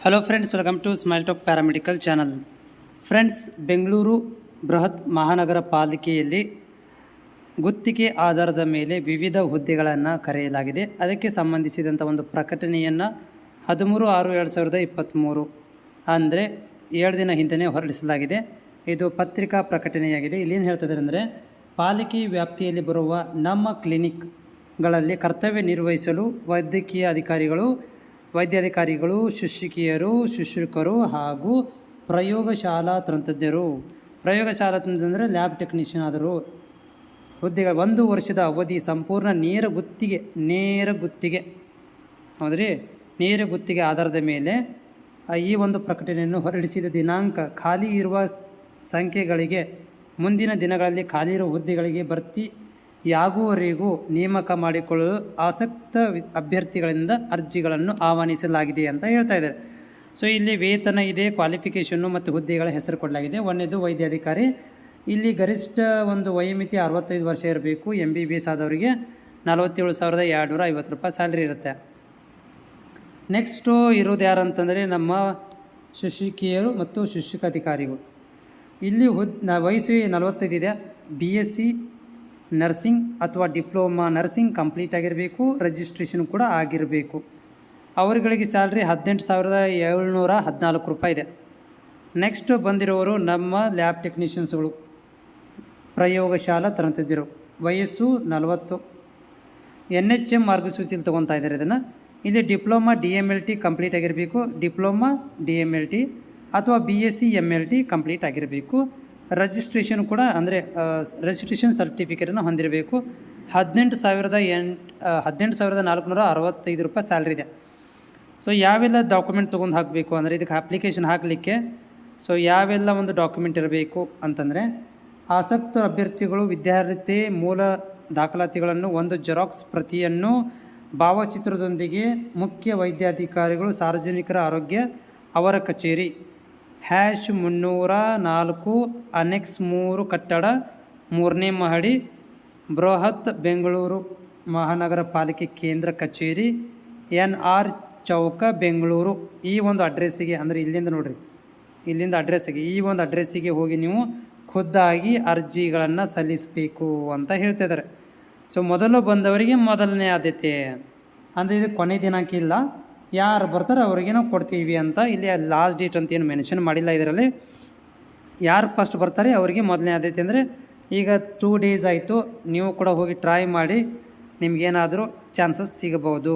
Hello friends, welcome to smile talk paramedical channel. Friends, Bengaluru ಬೃಹತ್ ಮಹಾನಗರ ಪಾಲಿಕೆಯಲ್ಲಿ ಗುತ್ತಿಗೆ ಆಧಾರದ ಮೇಲೆ ವಿವಿಧ ಹುದ್ದೆಗಳನ್ನು ಕರೆಯಲಾಗಿದೆ. ಅದಕ್ಕೆ ಸಂಬಂಧಿಸಿದಂಥ ಒಂದು ಪ್ರಕಟಣೆಯನ್ನು 13/6/2023 ಅಂದರೆ 7 ದಿನ ಹಿಂದೆ ಹೊರಡಿಸಲಾಗಿದೆ. ಇದು ಪತ್ರಿಕಾ ಪ್ರಕಟಣೆಯಾಗಿದೆ. ಇಲ್ಲೇನು ಹೇಳ್ತಿದ್ದಾರೆ ಅಂದರೆ, ಪಾಲಿಕೆ ವ್ಯಾಪ್ತಿಯಲ್ಲಿ ಬರುವ ನಮ್ಮ ಕ್ಲಿನಿಕ್ಗಳಲ್ಲಿ ಕರ್ತವ್ಯ ನಿರ್ವಹಿಸಲು ವೈದ್ಯಾಧಿಕಾರಿಗಳು, ಶಿಕ್ಷಕಿಯರು, ಶಿಕ್ಷಕರು ಹಾಗೂ ಪ್ರಯೋಗಶಾಲಾ ತಂತ್ರಜ್ಞರು. ಪ್ರಯೋಗಶಾಲಾ ತಂತ್ರಜ್ಞರು ಲ್ಯಾಬ್ ಟೆಕ್ನಿಷಿಯನ್ ಆದರು ಹುದ್ದೆಗಳು 1 ವರ್ಷದ ಅವಧಿ, ಸಂಪೂರ್ಣ ನೇರ ಗುತ್ತಿಗೆ ಹೌದ್ರಿ. ನೇರ ಗುತ್ತಿಗೆ ಆಧಾರದ ಮೇಲೆ ಈ ಒಂದು ಪ್ರಕಟಣೆಯನ್ನು ಹೊರಡಿಸಿದ ದಿನಾಂಕ ಖಾಲಿ ಇರುವ ಸಂಖ್ಯೆಗಳಿಗೆ ಮುಂದಿನ ದಿನಗಳಲ್ಲಿ ಖಾಲಿ ಇರುವ ಹುದ್ದೆಗಳಿಗೆ ಭರ್ತಿಯಾಗುವವರೆಗೂ ನೇಮಕ ಮಾಡಿಕೊಳ್ಳಲು ಆಸಕ್ತ ಅಭ್ಯರ್ಥಿಗಳಿಂದ ಅರ್ಜಿಗಳನ್ನು ಆಹ್ವಾನಿಸಲಾಗಿದೆ ಅಂತ ಹೇಳ್ತಾ ಇದ್ದಾರೆ. ಸೊ ಇಲ್ಲಿ ವೇತನ ಇದೆ, ಕ್ವಾಲಿಫಿಕೇಷನ್ನು ಮತ್ತು ಹುದ್ದೆಗಳ ಹೆಸರು ಕೊಡಲಾಗಿದೆ. ಒಂದನೇದು ವೈದ್ಯಾಧಿಕಾರಿ. ಇಲ್ಲಿ ಗರಿಷ್ಠ ಒಂದು ವಯೋಮಿತಿ 65 ವರ್ಷ ಇರಬೇಕು. MBBS ಆದವರಿಗೆ 47,250 ರೂಪಾಯಿ ಸ್ಯಾಲ್ರಿ ಇರುತ್ತೆ. ನೆಕ್ಸ್ಟು ಇರೋದು ಯಾರು ಅಂತಂದರೆ ನಮ್ಮ ಶಿಕ್ಷಕಿಯರು ಮತ್ತು ಶಿಕ್ಷಕಾಧಿಕಾರಿಗಳು. ಇಲ್ಲಿ ವಯಸ್ಸು 45 ಇದೆ. BSc ನರ್ಸಿಂಗ್ ಅಥವಾ ಡಿಪ್ಲೊಮಾ ನರ್ಸಿಂಗ್ ಕಂಪ್ಲೀಟ್ ಆಗಿರಬೇಕು. ರಿಜಿಸ್ಟ್ರೇಷನ್ ಕೂಡ ಆಗಿರಬೇಕು. ಅವರುಗಳಿಗೆ ಸ್ಯಾಲ್ರಿ 18,714 ರೂಪಾಯಿ ಇದೆ. ನೆಕ್ಸ್ಟ್ ಬಂದಿರೋರು ನಮ್ಮ ಲ್ಯಾಬ್ ಟೆಕ್ನಿಷಿಯನ್ಸ್ಗಳು, ಪ್ರಯೋಗಶಾಲಾ ತಂತ್ರಜ್ಞರು. ವಯಸ್ಸು 40. NHM ಮಾರ್ಗಸೂಚಿಯಲ್ಲಿ ತೊಗೊತಾ ಇದ್ದಾರೆ ಇದನ್ನು. ಇಲ್ಲಿ ಡಿಪ್ಲೊಮಾ DMLT ಕಂಪ್ಲೀಟ್ ಆಗಿರಬೇಕು. ಡಿಪ್ಲೊಮಾ DMLT ಅಥವಾ BSc MLT ಕಂಪ್ಲೀಟ್ ಆಗಿರಬೇಕು. ರಿಜಿಸ್ಟ್ರೇಷನ್ ಕೂಡ ಅಂದರೆ ರಿಜಿಸ್ಟ್ರೇಷನ್ ಸರ್ಟಿಫಿಕೇಟನ್ನು ಹೊಂದಿರಬೇಕು. 18,465 ರೂಪಾಯಿ ಸ್ಯಾಲ್ರಿ ಇದೆ. ಸೊ ಯಾವೆಲ್ಲ ಡಾಕ್ಯುಮೆಂಟ್ ತೊಗೊಂಡು ಹಾಕಬೇಕು ಅಂದರೆ, ಇದಕ್ಕೆ ಅಪ್ಲಿಕೇಶನ್ ಹಾಕಲಿಕ್ಕೆ ಸೊ ಯಾವೆಲ್ಲ ಒಂದು ಡಾಕ್ಯುಮೆಂಟ್ ಇರಬೇಕು ಅಂತಂದರೆ, ಆಸಕ್ತ ಅಭ್ಯರ್ಥಿಗಳು ವಿದ್ಯಾರ್ಥಿ ಮೂಲ ದಾಖಲಾತಿಗಳನ್ನು ಒಂದು ಜೆರಾಕ್ಸ್ ಪ್ರತಿಯನ್ನು ಭಾವಚಿತ್ರದೊಂದಿಗೆ ಮುಖ್ಯ ವೈದ್ಯಾಧಿಕಾರಿಗಳು, ಸಾರ್ವಜನಿಕರ ಆರೋಗ್ಯ ಅವರ ಕಚೇರಿ #304 ಅನೆಕ್ಸ್ 3 ಕಟ್ಟಡ 3ನೇ ಮಹಡಿ, ಬೃಹತ್ ಬೆಂಗಳೂರು ಮಹಾನಗರ ಪಾಲಿಕೆ ಕೇಂದ್ರ ಕಚೇರಿ, NR ಚೌಕ, ಬೆಂಗಳೂರು. ಈ ಒಂದು ಅಡ್ರೆಸ್ಸಿಗೆ ಅಂದರೆ ಇಲ್ಲಿಂದ ನೋಡಿರಿ, ಇಲ್ಲಿಂದ ಅಡ್ರೆಸ್ಸಿಗೆ ಈ ಒಂದು ಅಡ್ರೆಸ್ಸಿಗೆ ಹೋಗಿ ನೀವು ಖುದ್ದಾಗಿ ಅರ್ಜಿಗಳನ್ನು ಸಲ್ಲಿಸಬೇಕು ಅಂತ ಹೇಳ್ತಿದ್ದಾರೆ. ಸೊ ಮೊದಲು ಬಂದವರಿಗೆ ಮೊದಲನೇ ಆದ್ಯತೆ ಅಂದರೆ ಇದು ಕೊನೆ ದಿನಾಂಕ ಇಲ್ಲ, ಯಾರು ಬರ್ತಾರೆ ಅವ್ರಿಗೆ ನಾವು ಕೊಡ್ತೀವಿ ಅಂತ. ಇಲ್ಲಿ ಲಾಸ್ಟ್ ಡೇಟ್ ಅಂತ ಏನು ಮೆನ್ಷನ್ ಮಾಡಿಲ್ಲ ಇದರಲ್ಲಿ. ಯಾರು ಫಸ್ಟ್ ಬರ್ತಾರೆ ಅವರಿಗೆ ಮೊದಲನೇ ಆದ್ಯತೆ. ಅಂದರೆ ಈಗ 2 ಡೇಸ್ ಆಯಿತು, ನೀವು ಕೂಡ ಹೋಗಿ ಟ್ರೈ ಮಾಡಿ, ನಿಮಗೇನಾದರೂ ಚಾನ್ಸಸ್ ಸಿಗಬಹುದು.